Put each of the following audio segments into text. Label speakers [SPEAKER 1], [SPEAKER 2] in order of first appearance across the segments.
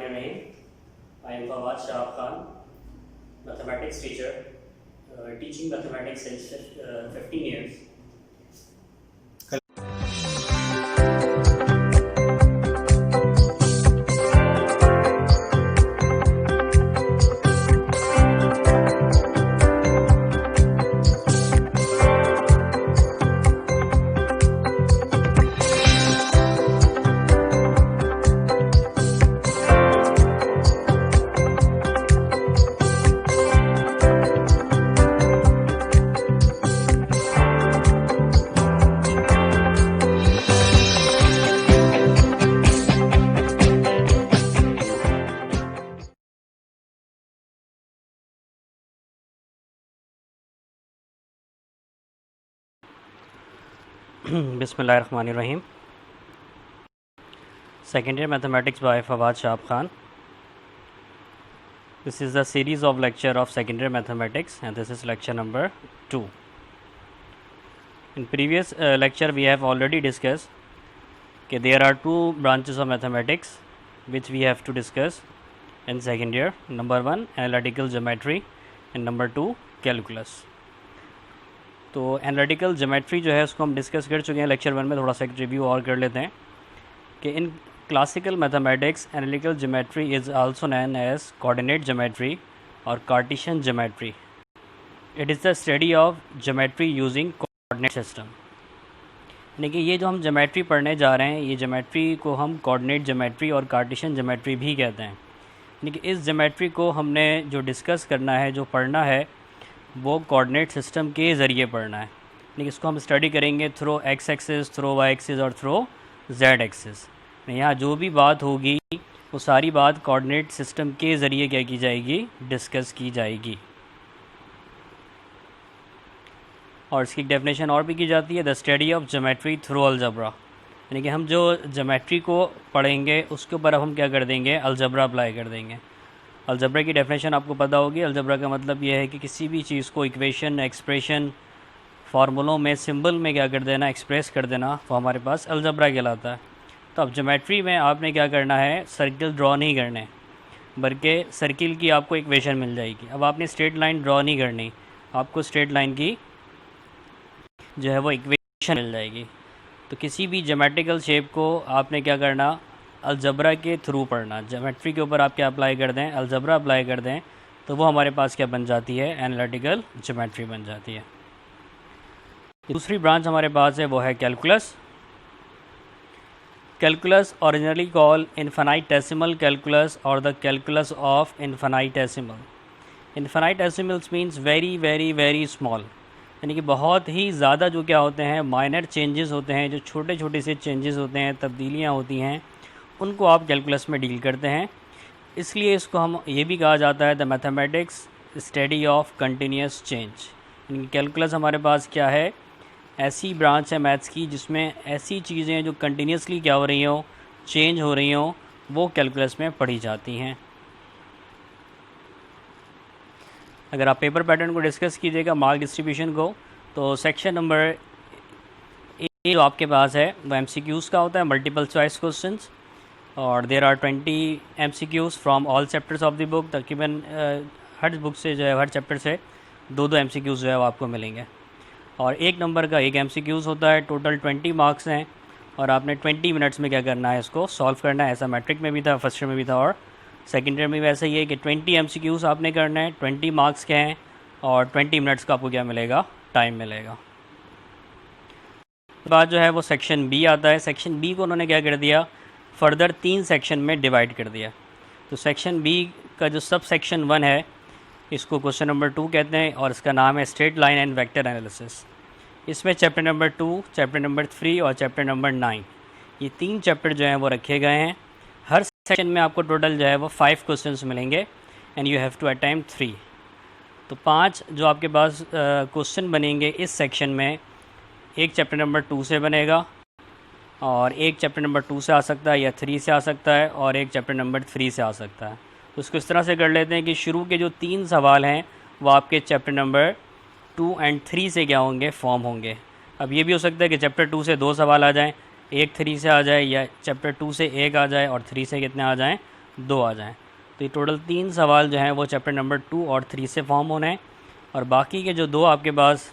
[SPEAKER 1] Bismillahirrahmanirrahim. I am Fawad Shahab Khan, mathematics teacher, teaching mathematics since 15 years. Bismillahirrahmanirrahim. Second year mathematics by Fawad Shahab Khan. This is the series of lecture of second year mathematics and this is lecture number 2. In previous lecture we have already discussed that there are two branches of mathematics which we have to discuss in second year. Number 1 analytical geometry and number 2 calculus. तो analytical geometry जो है उसको हम discuss कर चुके हैं lecture 1 में. थोड़ा सा एक रिव्यू और कर लेते हैं कि in classical mathematics analytical geometry is also known as coordinate geometry और Cartesian geometry. It is the study of geometry using coordinate system. यानी कि ये जो हम ज्योमेट्री पढ़ने जा रहे हैं ये ज्योमेट्री को हम कोऑर्डिनेट ज्योमेट्री और कार्टेशियन ज्योमेट्री भी कहते हैं. यानी कि इस ज्योमेट्री को हमने जो डिस्कस करना है, जो पढ़ना है, वो कोऑर्डिनेट सिस्टम के ज़रिए पढ़ना है. यानी कि इसको हम स्टडी करेंगे through X axis, through Y axis और थ्रो जेड एक्सिस. यहाँ जो भी बात होगी वो सारी बात कोऑर्डिनेट सिस्टम के ज़रिए क्या की जाएगी, डिस्कस की जाएगी. और इसकी डेफिनेशन और भी की जाती है, the study of geometry through algebra. यानी कि हम जो ज्योमेट्री को पढ़ेंगे उसके ऊपर अब हम क्या कर देंगे, अलजबरा अप्लाई कर देंगे. अलजबरा की डेफिनेशन आपको पता होगी. अलजबरा का मतलब यह है कि किसी भी चीज़ को इक्वेशन, एक्सप्रेशन, फार्मूलों में, सिंबल में क्या कर देना, एक्सप्रेस कर देना, वो हमारे पास अलजबरा कहलाता है. तो अब ज्योमेट्री में आपने क्या करना है, सर्किल ड्रॉ नहीं करने, बल्कि सर्किल की आपको इक्वेशन मिल जाएगी. अब आपने स्ट्रेट लाइन ड्रॉ नहीं करनी, आपको स्ट्रेट लाइन की जो है वो इक्वेशन मिल जाएगी. तो किसी भी ज्योमेट्रिकल शेप को आपने क्या करना, अलजबरा के थ्रू पढ़ना. ज्योमेट्री के ऊपर आप क्या अप्लाई कर दें, अलजबरा अप्लाई कर दें, तो वो हमारे पास क्या बन जाती है, एनालिटिकल ज्योमेट्री बन जाती है. दूसरी ब्रांच हमारे पास है वो है calculus. Calculus originally call infinitesimal calculus और the calculus of infinitesimal. Infinitesimals means very very very small. यानी कि बहुत ही ज़्यादा जो क्या होते हैं, माइनर चेंजेस होते हैं, जो छोटे छोटे से चेंजेस होते हैं, तब्दीलियाँ होती हैं, उनको आप कैलकुलस में डील करते हैं. इसलिए इसको हम ये भी कहा जाता है the mathematics study of continuous change. यानी कैलकुलस हमारे पास क्या है, ऐसी ब्रांच है मैथ्स की जिसमें ऐसी चीज़ें जो कंटिन्यूसली क्या हो रही हो, चेंज हो रही हो, वो कैलकुलस में पढ़ी जाती हैं. अगर आप पेपर पैटर्न को डिस्कस कीजिएगा, मार्क डिस्ट्रीब्यूशन को, तो सेक्शन नंबर ए जो आपके पास है वो MCQs का होता है, मल्टीपल चॉइस क्वेश्चंस. और there are 20 MCQs from all chapters of the book. तकरीबन हर बुक से जो है, हर चैप्टर से 2 MCQs जो है वो आपको मिलेंगे. और एक नंबर का एक MCQs होता है. टोटल 20 मार्क्स हैं और आपने 20 मिनट्स में क्या करना है, इसको सॉल्व करना है. ऐसा मैट्रिक में भी था, फर्स्ट ईयर में भी था और सेकेंड ईयर में भी ऐसा ही है कि 20 MCQs आपने करना है. 20 मार्क्स के हैं और 20 मिनट्स का आपको क्या मिलेगा, टाइम मिलेगा. बाद जो है वो सेक्शन बी आता है. सेक्शन बी को उन्होंने क्या कर दिया, फर्दर 3 सेक्शन में डिवाइड कर दिया. तो सेक्शन बी का जो सब सेक्शन 1 है इसको क्वेश्चन नंबर 2 कहते हैं और इसका नाम है straight line and vector analysis. इसमें चैप्टर नंबर 2, चैप्टर नंबर 3 और चैप्टर नंबर 9, ये 3 चैप्टर जो हैं वो रखे गए हैं. हर सेक्शन में आपको टोटल जो है वो 5 क्वेश्चंस मिलेंगे and you have to attempt 3. तो 5 जो आपके पास क्वेश्चन बनेंगे इस सेक्शन में, एक चैप्टर नंबर 2 से बनेगा और एक चैप्टर नंबर 2 से आ सकता है या 3 से आ सकता है और एक चैप्टर नंबर 3 से आ सकता है. तो उसको इस तरह से कर लेते हैं कि शुरू के जो 3 सवाल हैं वो आपके चैप्टर नंबर 2 एंड 3 से क्या होंगे, फॉर्म होंगे. अब ये भी हो सकता है कि चैप्टर 2 से 2 सवाल आ जाएं, एक 3 से आ जाए, या चैप्टर 2 से एक आ जाए और 3 से कितने आ जाएं, 2 आ जाएं। तो ये टोटल 3 सवाल जो हैं वो चैप्टर नंबर 2 और 3 से फॉर्म होने हैं, और बाकी के जो 2 आपके पास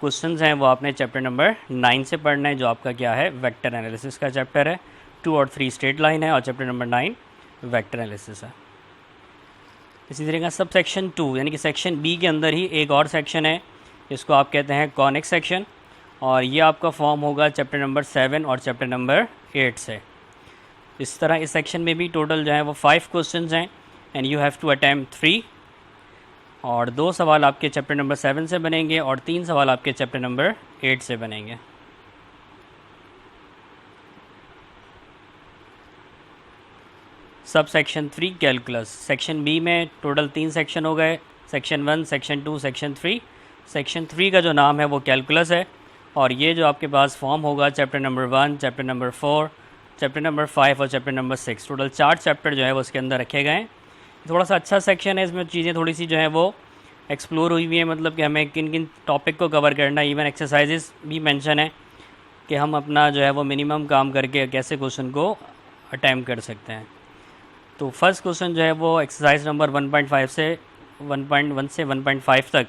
[SPEAKER 1] क्वेश्चंस हैं वो आपने चैप्टर नंबर 9 से पढ़ना है, जो आपका क्या है, वेक्टर एनालिसिस का चैप्टर है। 2 और 3 स्ट्रेट लाइन है और चैप्टर नंबर 9 वेक्टर एनालिसिस है। इसी तरह का सब सेक्शन 2 यानी कि सेक्शन बी के अंदर ही एक और सेक्शन है, इसको आप कहते हैं कॉनिक सेक्शन, और ये आपका फॉर्म होगा चैप्टर नंबर 7 और चैप्टर नंबर 8 से। इस तरह इस सेक्शन में भी टोटल जो है वो 5 क्वेश्चंस हैं and you have to attempt 3, और 2 सवाल आपके चैप्टर नंबर 7 से बनेंगे और 3 सवाल आपके चैप्टर नंबर 8 से बनेंगे। सब सेक्शन 3 कैलकुलस, सेक्शन बी में टोटल 3 सेक्शन हो गए, सेक्शन 1, सेक्शन 2, सेक्शन 3। सेक्शन 3 का जो नाम है वो कैलकुलस है, और ये जो आपके पास फॉर्म होगा chapter number 1, chapter number 4, chapter number 5 और चैप्टर नंबर 6। टोटल 4 चैप्टर जो है वो उसके अंदर रखे गए हैं। थोड़ा सा अच्छा सेक्शन है, इसमें चीज़ें थोड़ी सी जो है वो एक्सप्लोर हुई हुई है, मतलब कि हमें किन किन टॉपिक को कवर करना है। इवन एक्सरसाइजेस भी मेंशन है कि हम अपना जो है वो मिनिमम काम करके कैसे क्वेश्चन को अटैम्प्ट कर सकते हैं। तो फर्स्ट क्वेश्चन जो है वो एक्सरसाइज नंबर 1.5 से 1.1 से 1.5 तक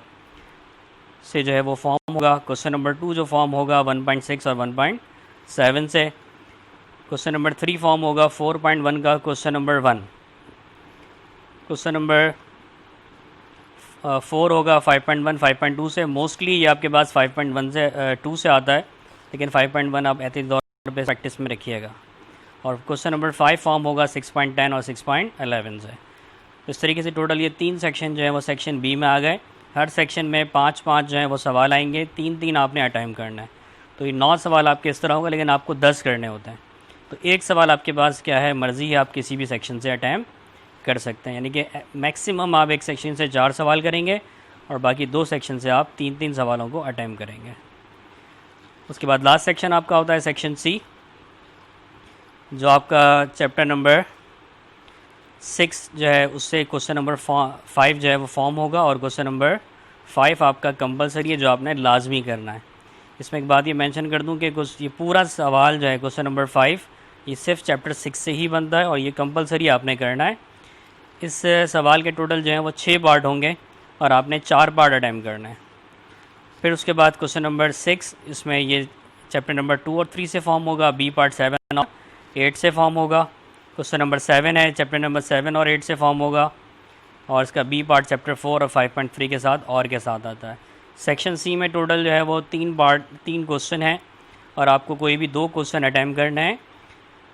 [SPEAKER 1] से जो है वो फॉर्म होगा। क्वेश्चन नंबर 2 जो फॉर्म होगा 1.6 और 1.7 से। क्वेश्चन नंबर 3 फॉर्म होगा 4.1 का क्वेश्चन नंबर 1। क्वेश्चन नंबर 4 होगा 5.1 5.2 से। मोस्टली ये आपके पास 5.1 से 2 से आता है, लेकिन 5.1 आप ऐसे तौर पे प्रैक्टिस में रखिएगा। और क्वेश्चन नंबर 5 फॉर्म होगा 6.10 और 6.11 से। इस तरीके से टोटल ये 3 सेक्शन जो है वो सेक्शन बी में आ गए। हर सेक्शन में 5-5 जो है वो सवाल आएंगे, 3-3 आपने अटैम्प्ट करना है। तो ये 9 सवाल आपके इस तरह होगा, लेकिन आपको 10 करने होते हैं। तो एक सवाल आपके पास क्या है, मर्ज़ी है, आप किसी भी सेक्शन से अटैम्प्ट कर सकते हैं। यानी कि मैक्सिमम आप एक सेक्शन से 4 सवाल करेंगे और बाकी 2 सेक्शन से आप 3-3 सवालों को अटैम्प्ट करेंगे। उसके बाद लास्ट सेक्शन आपका होता है सेक्शन सी, जो आपका चैप्टर नंबर 6 जो है उससे क्वेश्चन नंबर 5 जो है वो फॉर्म होगा, और क्वेश्चन नंबर 5 आपका कंपलसरी है, जो आपने लाजमी करना है। इसमें एक बात ये मेंशन कर दूं कि कुछ ये पूरा सवाल जो है क्वेश्चन नंबर 5 ये सिर्फ चैप्टर 6 से ही बनता है, और ये कंपलसरी आपने करना है। इस सवाल के टोटल जो है वो 6 पार्ट होंगे और आपने 4 पार्ट अटैम्प्ट करना है। फिर उसके बाद क्वेश्चन नंबर 6, इसमें ये चैप्टर नंबर 2 और 3 से फॉर्म होगा, बी पार्ट 7 और 8 से फॉर्म होगा। क्वेश्चन नंबर 7 है, चैप्टर नंबर 7 और 8 से फॉर्म होगा, और इसका बी पार्ट चैप्टर 4 और 5.3 के साथ और के साथ आता है। सेक्शन सी में टोटल जो है वो 3 क्वेश्चन हैं, और आपको कोई भी 2 क्वेश्चन अटैम्प्ट करना है।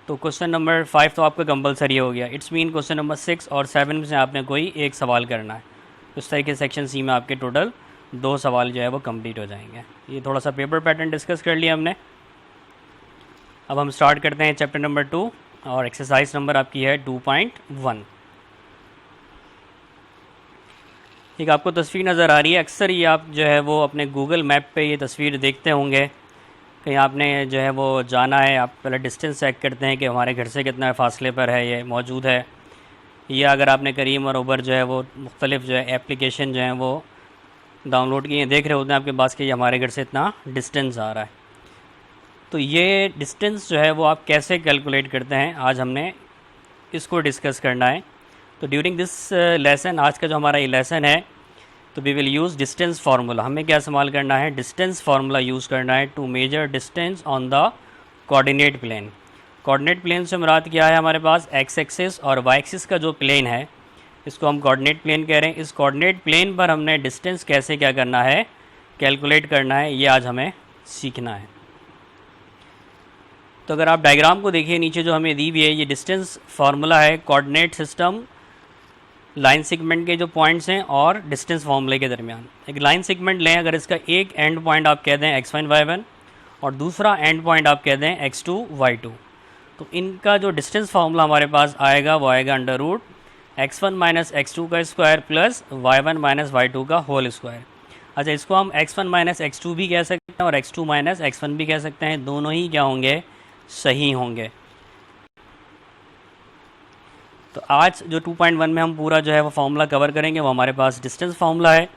[SPEAKER 1] तो क्वेश्चन नंबर 5 तो आपका कंपलसरी हो गया। इट्स मीन क्वेश्चन नंबर 6 और 7 में से आपने कोई एक सवाल करना है। उस तरीके सेक्शन सी में आपके टोटल 2 सवाल जो है वो कंप्लीट हो जाएंगे। ये थोड़ा सा पेपर पैटर्न डिस्कस कर लिया हमने। अब हम स्टार्ट करते हैं चैप्टर नंबर 2, और एक्सरसाइज नंबर आपकी है 2.1। एक आपको तस्वीर नज़र आ रही है, अक्सर ये आप जो है वो अपने गूगल मैप पे ये तस्वीर देखते होंगे। कहीं आपने जो है वो जाना है, आप पहले डिस्टेंस चेक करते हैं कि हमारे घर से कितना फासले पर है ये मौजूद है, या अगर आपने करीम और उबर जो है वो मुख्तलिफ जो है एप्लीकेशन जो है वो डाउनलोड किए देख रहे होते हैं आपके पास कि ये हमारे घर से इतना डिस्टेंस आ रहा है। तो ये डिस्टेंस जो है वो आप कैसे कैलकुलेट करते हैं, आज हमने इसको डिस्कस करना है। तो ड्यूरिंग दिस लेसन, आज का जो हमारा ये लेसन है, तो we will use distance formula. हमें क्या इस्तेमाल करना है, डिस्टेंस फार्मूला यूज़ करना है to measure distance on the coordinate plane. Coordinate plane से मुराद क्या है, हमारे पास एक्स एक्सिस और वाई एक्सिस का जो प्लेन है इसको हम कोऑर्डिनेट प्लेन कह रहे हैं। इस कोऑर्डिनेट प्लेन पर हमने डिस्टेंस कैसे क्या करना है, कैलकुलेट करना है, ये आज हमें सीखना है। तो अगर आप डायग्राम को देखिए, नीचे जो हमें दी हुई है ये डिस्टेंस फार्मूला है कोऑर्डिनेट सिस्टम लाइन सेगमेंट के जो पॉइंट्स हैं और डिस्टेंस फार्मूले के दरमियान। एक लाइन सेगमेंट लें, अगर इसका एक एंड पॉइंट आप कह दें x1 y1 और दूसरा एंड पॉइंट आप कह दें x2 y2, तो इनका जो डिस्टेंस फार्मूला हमारे पास आएगा वो आएगा under root x1 minus x2 का square plus y1 minus y2 का होल स्क्वायर। अच्छा, इसको हम x1 माइनस x2 भी कह सकते हैं और x2 माइनस x1 भी कह सकते हैं, दोनों ही क्या होंगे, सही होंगे। तो आज जो 2.1 में हम पूरा जो है वो फार्मूला कवर करेंगे, वो हमारे पास डिस्टेंस फार्मूला है।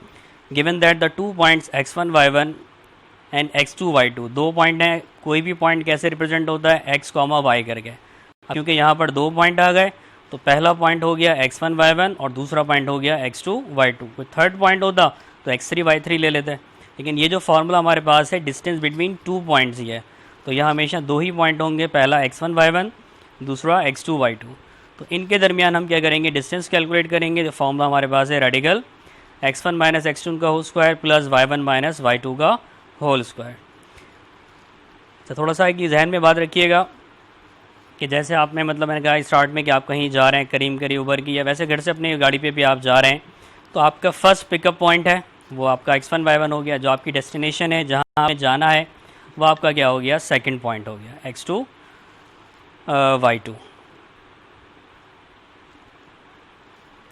[SPEAKER 1] Given that the 2 points x1 y1 and x2 y2, 2 point हैं, कोई भी पॉइंट कैसे रिप्रेजेंट होता है, x, y करके। क्योंकि यहाँ पर 2 पॉइंट आ गए, तो पहला पॉइंट हो गया x1 y1 और दूसरा पॉइंट हो गया x2 y2। कोई थर्ड पॉइंट होता तो x3 y3 ले लेते, लेकिन ये जो फार्मूला हमारे पास है डिस्टेंस बिटवीन 2 पॉइंट्स ही है, तो यहाँ हमेशा 2 ही पॉइंट होंगे, पहला x1 y1 दूसरा x2 y2। तो इनके दरमियान हम क्या करेंगे, डिस्टेंस कैलकुलेट करेंगे। जो फार्मूला हमारे पास है रेडिकल x1 माइनस x2 का whole square plus y1 minus y2 का होल स्क्वायर। तो थोड़ा सा कि जहन में बात रखिएगा कि जैसे आपने मतलब मैंने कहा स्टार्ट में कि आप कहीं जा रहे हैं करीम करीब उबर की, या वैसे घर से अपनी गाड़ी पे भी आप जा रहे हैं, तो आपका फर्स्ट पिकअप पॉइंट है वो आपका x1 y1 हो गया। जो आपकी डेस्टिनेशन है जहाँ हमें जाना है वो आपका क्या हो गया, सेकंड पॉइंट हो गया x2 y2।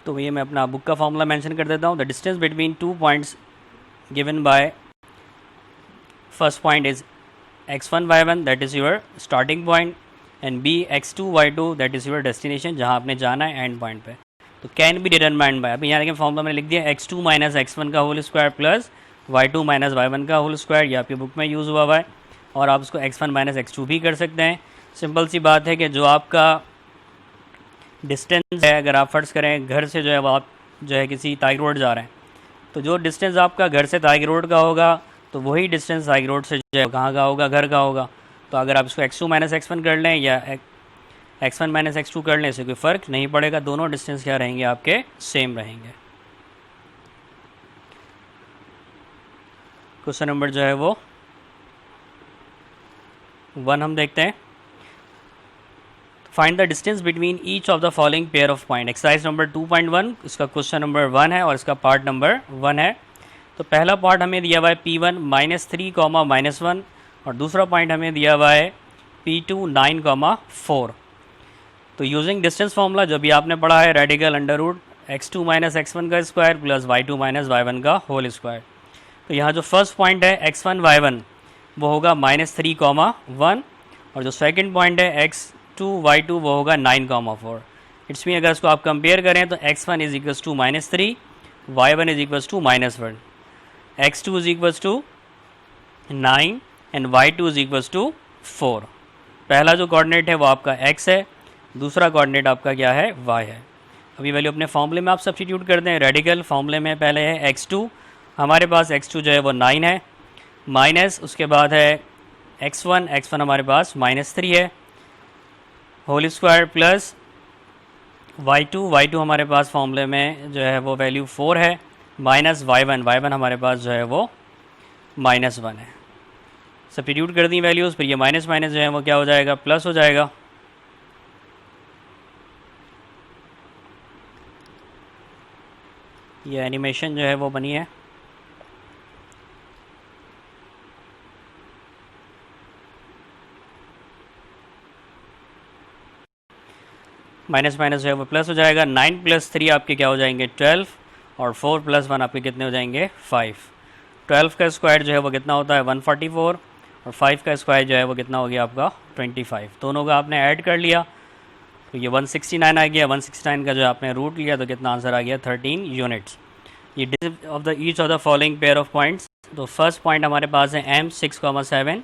[SPEAKER 1] तो ये मैं अपना बुक का फॉर्मूला मेंशन कर देता हूँ। The distance between 2 points given by first point is x1 y1 that is your starting point and b x2 y2 that is your destination जहाँ आपने जाना है एंड पॉइंट पे। तो कैन बी डिटरमाइंड बाय, अभी यहाँ देखिए फॉर्मूला मैंने लिख दिया x2 माइनस x1 का whole square plus y2 minus y1 का होल स्क्वायर। ये आपकी बुक में यूज़ हुआ हुआ है, और आप उसको x1 माइनस x2 भी कर सकते हैं। सिंपल सी बात है कि जो आपका डिस्टेंस है, अगर आप फ़र्ज़ करें घर से जो है वो आप जो है किसी ताइग रोड जा रहे हैं, तो जो डिस्टेंस आपका घर से ताइग रोड का होगा तो वही डिस्टेंस ताइग रोड से जो है कहाँ का होगा, घर का होगा। तो अगर आप इसको x2 माइनस x1 कर लें या x1 माइनस x2 कर लें, इससे कोई फ़र्क नहीं पड़ेगा, दोनों डिस्टेंस क्या रहेंगे आपके, सेम रहेंगे। क्वेश्चन नंबर जो है वो 1 हम देखते हैं। Find the distance between each of the following pair of point. Exercise number 2.1 इसका क्वेश्चन नंबर 1 है और इसका पार्ट नंबर 1 है। तो पहला पार्ट हमें दिया हुआ है P1 -3, -1 और दूसरा पॉइंट हमें दिया हुआ है P2 9, 4। तो यूजिंग डिस्टेंस फार्मूला जो भी आपने पढ़ा है, radical under root x2 minus x1 का square plus y2 minus y1 का होल स्क्वायर। तो यहाँ जो फर्स्ट पॉइंट है x1 y1 वो होगा -3, 1 और जो सेकंड पॉइंट है x2 y2 वो होगा 9, 4। इट्स मीन अगर इसको आप कंपेयर करें तो x1 is equals to -3, y1 is equals to -1, x2 is equals to 9 and y2 is equals to 4। पहला जो कोऑर्डिनेट है वो आपका x है, दूसरा कोऑर्डिनेट आपका क्या है, y है। अभी वैल्यू अपने फॉर्मूले में आप सब्स्टिट्यूट कर दें। रेडिकल फॉर्मूले में पहले है x2, हमारे पास x2 जो है वो 9 है, माइनस उसके बाद है x1 हमारे पास -3 है, होल स्क्वायर प्लस y2 हमारे पास फॉर्मूले में जो है वो वैल्यू 4 है, माइनस y1 हमारे पास जो है वो -1 है। सब्स्टिट्यूट कर दी वैल्यूज़, फिर ये माइनस माइनस जो है वो क्या हो जाएगा, प्लस हो जाएगा। ये एनिमेशन जो है वो बनी है। माइनस माइनस जो है वो प्लस हो जाएगा। 9 + 3 आपके क्या हो जाएंगे, 12 और 4 + 1 आपके कितने हो जाएंगे, 5। 12 का स्क्वायर जो है वो कितना होता है, 144 और 5 का स्क्वायर जो है वो कितना हो गया आपका, 25। दोनों का आपने ऐड कर लिया तो ये 169 आ गया। 169 का जो आपने रूट लिया तो कितना आंसर आ गया, 13 यूनिट्स। ये distance of the each of the following pair of points. तो फर्स्ट पॉइंट हमारे पास है m 6, 7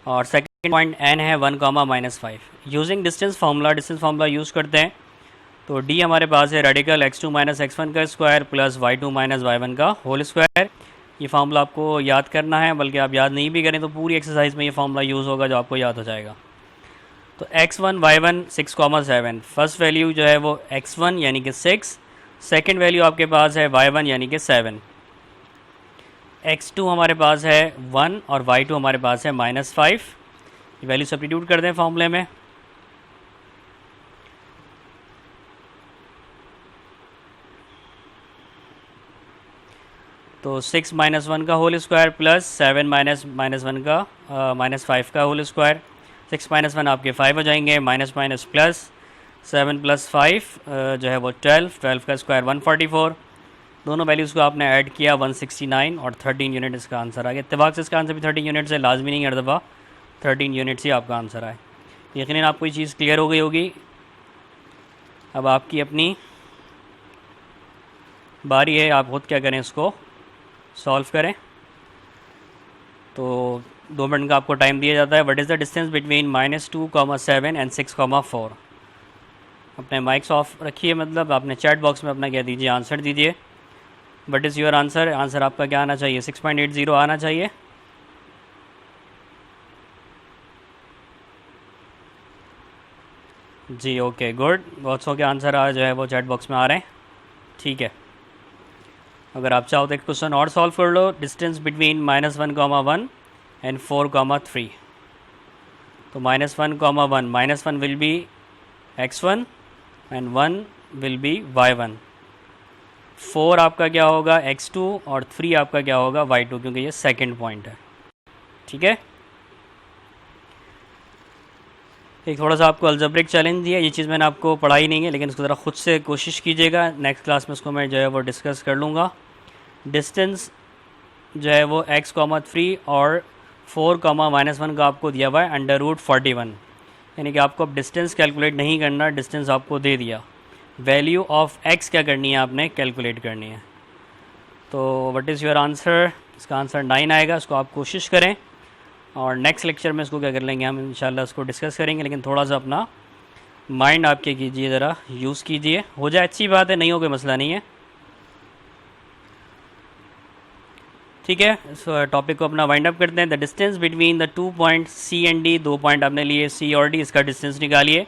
[SPEAKER 1] और सेकंड पॉइंट n है 1, -5। यूजिंग डिस्टेंस फार्मूला यूज़ करते हैं। तो d हमारे पास है रेडिकल x2 माइनस x1 का square plus y2 minus y1 का होल स्क्वायर। ये फार्मूला आपको याद करना है, बल्कि आप याद नहीं भी करें तो पूरी एक्सरसाइज में ये फार्मूला यूज़ होगा जो आपको याद हो जाएगा। तो x1 y1 6, 7, फर्स्ट वैल्यू जो है वो x1 यानी कि 6, सेकंड वैल्यू आपके पास है y1 यानी कि 7, x2 हमारे पास है 1 और y2 हमारे पास है -5। ये वैल्यू सब्स्टिट्यूट कर दें फॉर्मूले में। तो 6 - 1 का होल स्क्वायर प्लस 7 -1 का -5 का होल स्क्वायर। 6 - 1 आपके 5 हो जाएंगे, माइनस माइनस प्लस 7 + 5 जो है वो 12 का स्क्वायर 144। दोनों वैल्यूज़ को आपने ऐड किया 169 और 13 यूनिट इसका आंसर आ गया। इत्तेफाक से इसका आंसर भी 13 यूनिट से, लाजमी नहीं हर दफ़ा 13 यूनिट्स ही आपका आंसर आए। यकीनन आपको ये चीज़ क्लियर हो गई होगी। अब आपकी अपनी बारी है, आप खुद क्या करें, इसको सॉल्व करें। तो 2 मिनट का आपको टाइम दिया जाता है। What is the distance between -2,7 and 6,4। अपने माइक्स ऑफ रखिए, मतलब आपने चैट बॉक्स में अपना क्या दीजिए, आंसर दीजिए। What is your answer? Answer आपका क्या आना चाहिए? 6.80 आना चाहिए। जी ओके गुड, बहुत सौ के आंसर जो है वो चैट बॉक्स में आ रहे हैं। ठीक है, अगर आप चाहो तो एक क्वेश्चन और सॉल्व कर लो। Distance between -1,1 and 4,3। तो -1,1, -1 will be x1 and 1 will be y1। 4 आपका क्या होगा? x2 और 3 आपका क्या होगा? y2, क्योंकि ये सेकंड पॉइंट है। ठीक है, एक थोड़ा सा आपको अलजेब्रिक चैलेंज दिया। ये चीज़ मैंने आपको पढ़ाई नहीं है, लेकिन इसको ज़रा खुद से कोशिश कीजिएगा। नेक्स्ट क्लास में इसको मैं जो है वो डिस्कस कर लूँगा। डिस्टेंस जो है वो x,3 और 4,-1 का आपको दिया हुआ है √41, यानी कि आपको अब डिस्टेंस कैलकुलेट नहीं करना, डिस्टेंस आपको दे दिया। वैल्यू ऑफ x क्या करनी है आपने? कैलकुलेट करनी है। तो व्हाट इज़ योर आंसर? इसका आंसर 9 आएगा। इसको आप कोशिश करें और नेक्स्ट लेक्चर में इसको क्या कर लेंगे हम, इंशाल्लाह इसको डिस्कस करेंगे। लेकिन थोड़ा सा अपना माइंड आपके कीजिए, ज़रा यूज़ कीजिए। हो जाए अच्छी बात है, नहीं हो कोई मसला नहीं है। ठीक है, इस टॉपिक को अपना वाइंड अप करते हैं। The distance between the 2 point C and D, 2 point आपने लिए C और D, इसका डिस्टेंस निकालिए।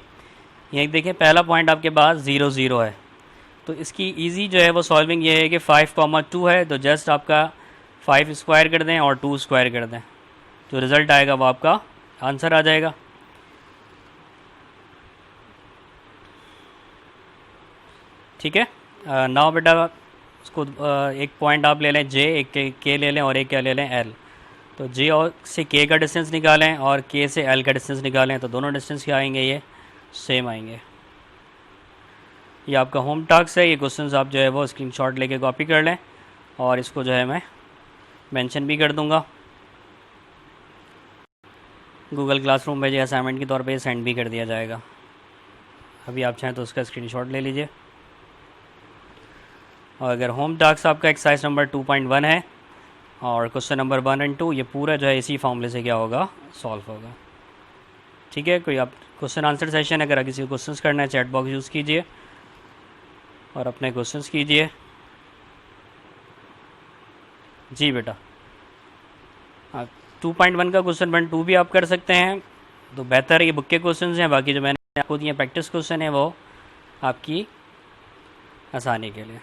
[SPEAKER 1] ये देखिए पहला पॉइंट आपके पास 0, 0 है, तो इसकी इजी जो है वो सॉल्विंग ये है कि 5,2 है, तो जस्ट आपका 5 स्क्वायर कर दें और 2 स्क्वायर कर दें, जो रिज़ल्ट आएगा वो आपका आंसर आ जाएगा। ठीक है, नाउ बेटा उसको एक पॉइंट आप ले लें J, एक K ले लें और एक क्या ले लें L। तो J और से K का डिस्टेंस निकालें और K से L का डिस्टेंस निकालें, तो दोनों डिस्टेंस क्या आएंगे? ये सेम आएंगे। ये आपका होम टास्क है। ये क्वेश्चंस आप जो है वो स्क्रीनशॉट लेके कॉपी कर लें और इसको जो है मैं मेंशन भी कर दूंगा। गूगल क्लासरूम में जो असाइनमेंट के तौर पे सेंड भी कर दिया जाएगा। अभी आप चाहें तो उसका स्क्रीनशॉट ले लीजिए। और अगर होम टास्क आपका एक्सरसाइज नंबर 2.1 है और क्वेश्चन नंबर 1 एंड 2, ये पूरा जो है इसी फॉर्मूले से क्या होगा? सॉल्व होगा। ठीक है, कोई आप क्वेश्चन आंसर सेशन अगर किसी को क्वेश्चंस करना है, चैट बॉक्स यूज़ कीजिए और अपने क्वेश्चंस कीजिए। जी बेटा, 2.1 का क्वेश्चन 1, 2 भी आप कर सकते हैं, तो बेहतर है। ये बुक के क्वेश्चन हैं, बाकी जो मैंने आपको दिए प्रैक्टिस क्वेश्चन है वो आपकी आसानी के लिए।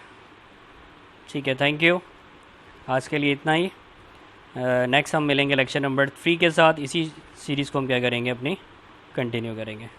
[SPEAKER 1] ठीक है, थैंक यू। आज के लिए इतना ही। नेक्स्ट हम मिलेंगे लेक्चर नंबर 3 के साथ। इसी सीरीज़ को हम क्या करेंगे, अपनी कंटिन्यू करेंगे।